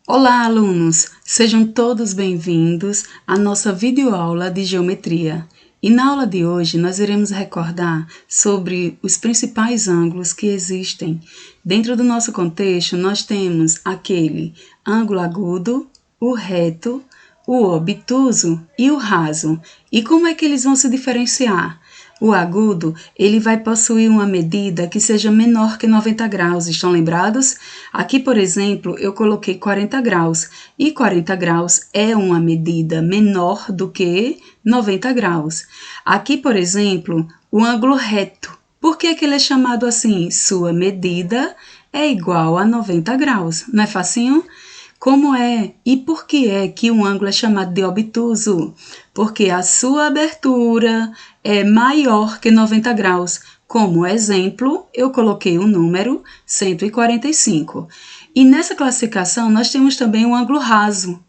Olá, alunos! Sejam todos bem-vindos à nossa videoaula de geometria. E na aula de hoje nós iremos recordar sobre os principais ângulos que existem. Dentro do nosso contexto, nós temos aquele ângulo agudo, o reto, o obtuso e o raso. E como é que eles vão se diferenciar? O agudo, ele vai possuir uma medida que seja menor que 90 graus, estão lembrados? Aqui, por exemplo, eu coloquei 40 graus, e 40 graus é uma medida menor do que 90 graus. Aqui, por exemplo, o ângulo reto. Por que ele é chamado assim? Sua medida é igual a 90 graus, não é facinho? Como é e por que é que um ângulo é chamado de obtuso? Porque a sua abertura é maior que 90 graus. Como exemplo, eu coloquei o número 145. E nessa classificação, nós temos também o ângulo raso.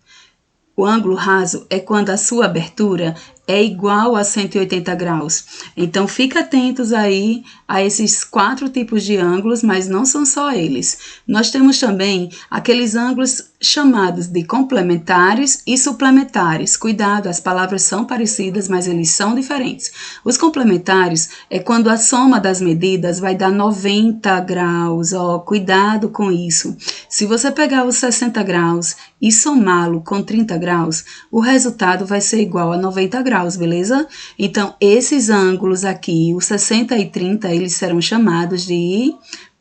O ângulo raso é quando a sua abertura é igual a 180 graus. Então, fica atentos aí a esses 4 tipos de ângulos, mas não são só eles. Nós temos também aqueles ângulos chamados de complementares e suplementares. Cuidado, as palavras são parecidas, mas eles são diferentes. Os complementares é quando a soma das medidas vai dar 90 graus. Cuidado com isso. Se você pegar os 60 graus e somá-lo com 30 graus, o resultado vai ser igual a 90 graus, beleza? Então, esses ângulos aqui, os 60 e 30, eles serão chamados de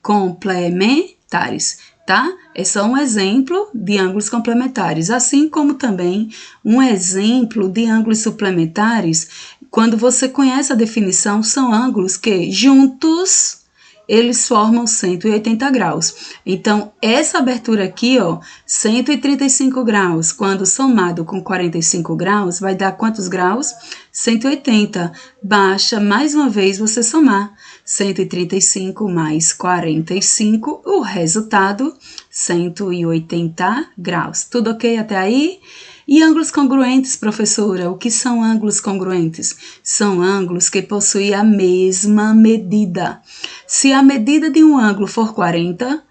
complementares, tá? É só um exemplo de ângulos complementares, assim como também um exemplo de ângulos suplementares. Quando você conhece a definição, são ângulos que juntos eles formam 180 graus. Então, essa abertura aqui, 135 graus, quando somado com 45 graus, vai dar quantos graus? 180. Basta, mais uma vez, você somar. 135 mais 45, o resultado, 180 graus. Tudo ok até aí? E ângulos congruentes, professora? O que são ângulos congruentes? São ângulos que possuem a mesma medida. Se a medida de um ângulo for 40,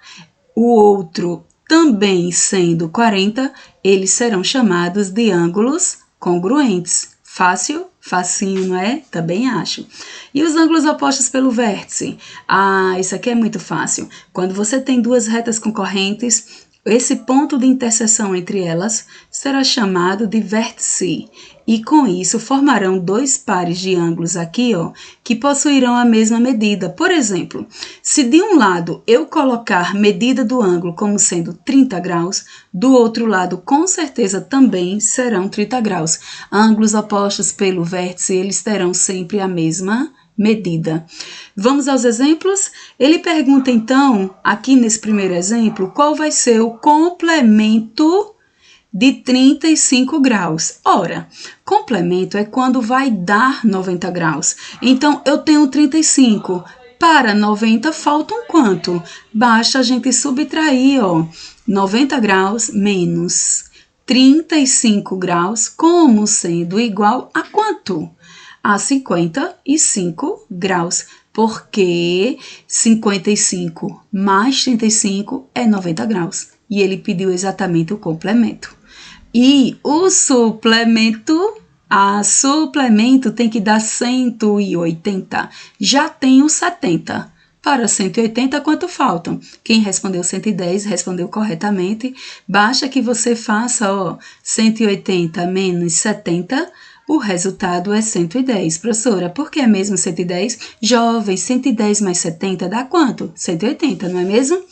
o outro também sendo 40, eles serão chamados de ângulos congruentes. Fácil? Facinho, não é? Também acho. E os ângulos opostos pelo vértice? Isso aqui é muito fácil. Quando você tem duas retas concorrentes, esse ponto de interseção entre elas será chamado de vértice. E com isso formarão dois pares de ângulos aqui, que possuirão a mesma medida. Por exemplo, se de um lado eu colocar medida do ângulo como sendo 30 graus, do outro lado com certeza também serão 30 graus. Ângulos opostos pelo vértice, eles terão sempre a mesma medida. Vamos aos exemplos? Ele pergunta então, aqui nesse primeiro exemplo, qual vai ser o complemento de 35 graus. Ora, complemento é quando vai dar 90 graus. Então, eu tenho 35. Para 90 faltam quanto? Basta a gente subtrair, 90 graus menos 35 graus, como sendo igual a quanto? A 55 graus, porque 55 mais 35 é 90 graus. E ele pediu exatamente o complemento. E o suplemento, suplemento tem que dar 180. Já tenho 70. Para 180, quanto faltam? Quem respondeu 110 respondeu corretamente. Basta que você faça 180 menos 70. O resultado é 110. Professora, por que é mesmo 110? Jovem, 110 mais 70 dá quanto? 180, não é mesmo?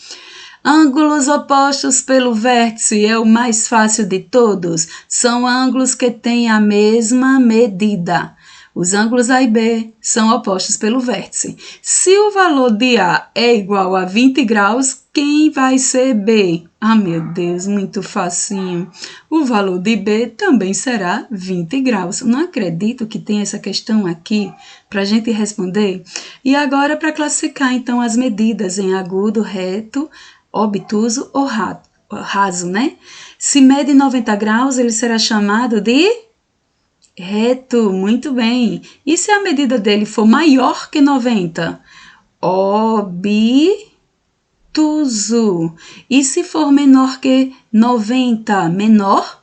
Ângulos opostos pelo vértice é o mais fácil de todos. São ângulos que têm a mesma medida. Os ângulos A e B são opostos pelo vértice. Se o valor de A é igual a 20 graus, quem vai ser B? Meu Deus, muito facinho. O valor de B também será 20 graus. Não acredito que tem essa questão aqui para a gente responder. E agora, para classificar, então, as medidas em agudo, reto, obtuso ou raso, né? Se mede 90 graus, ele será chamado de reto, muito bem. E se a medida dele for maior que 90? obtuso. E se for menor que 90, menor?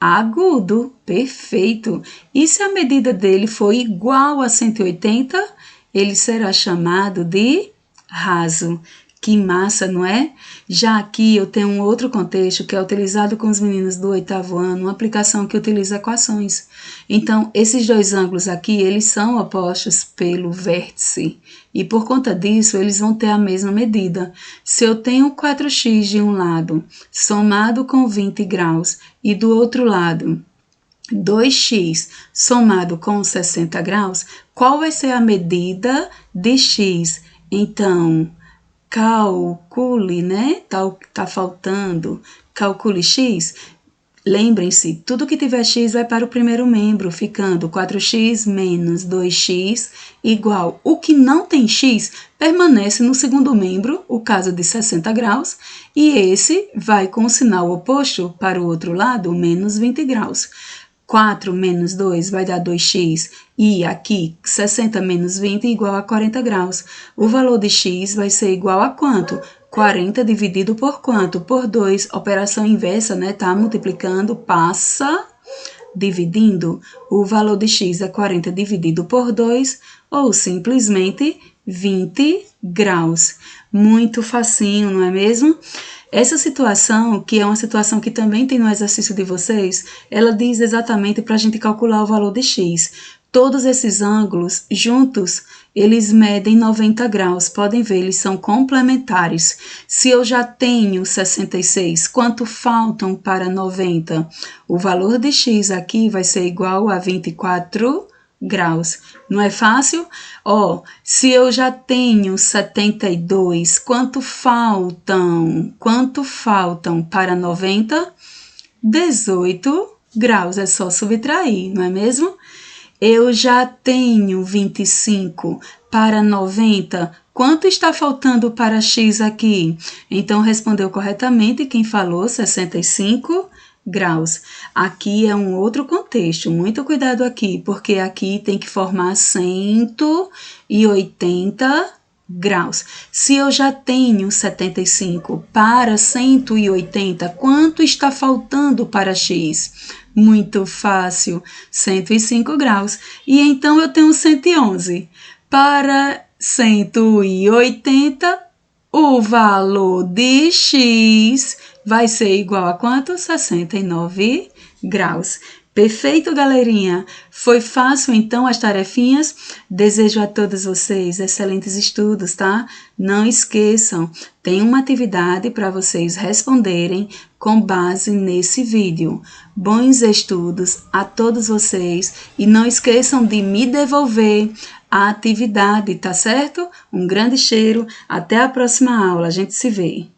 Agudo, perfeito. E se a medida dele for igual a 180, ele será chamado de raso. Que massa, não é? Já aqui eu tenho um outro contexto que é utilizado com os meninos do 8º ano, uma aplicação que utiliza equações. Então, esses dois ângulos aqui, eles são opostos pelo vértice. E por conta disso, eles vão ter a mesma medida. Se eu tenho 4x de um lado, somado com 20 graus, e do outro lado, 2x somado com 60 graus, qual vai ser a medida de x? Então, calcule, né? Tá faltando. Calcule x. Lembrem-se, tudo que tiver x vai para o primeiro membro, ficando 4x menos 2x igual. O que não tem x permanece no segundo membro, o caso de 60 graus, e esse vai com o sinal oposto para o outro lado, menos 20 graus. 4 menos 2 vai dar 2x, e aqui 60 menos 20 igual a 40 graus. O valor de x vai ser igual a quanto? 40 dividido por quanto? Por 2. Operação inversa, né? Tá multiplicando, passa dividindo. O valor de x é 40 dividido por 2, ou simplesmente 20 graus. Muito facinho, não é mesmo? Essa situação, que é uma situação que também tem no exercício de vocês, ela diz exatamente para a gente calcular o valor de x. Todos esses ângulos juntos, eles medem 90 graus. Podem ver, eles são complementares. Se eu já tenho 66, quanto faltam para 90? O valor de x aqui vai ser igual a 24 graus. Não é fácil? Ó, se eu já tenho 72, quanto faltam? Quanto faltam para 90? 18 graus. É só subtrair, não é mesmo? Eu já tenho 25 para 90. Quanto está faltando para x aqui? Então, respondeu corretamente quem falou 65 graus. Aqui é um outro contexto, muito cuidado aqui, porque aqui tem que formar 180 graus. Se eu já tenho 75 para 180, quanto está faltando para x? Muito fácil, 105 graus. E então eu tenho 111. Para 180, o valor de x vai ser igual a quanto? 69 graus. Perfeito, galerinha? Foi fácil, então, as tarefinhas? Desejo a todos vocês excelentes estudos, tá? Não esqueçam, tem uma atividade para vocês responderem com base nesse vídeo. Bons estudos a todos vocês e não esqueçam de me devolver a atividade, tá certo? Um grande cheiro, até a próxima aula, a gente se vê.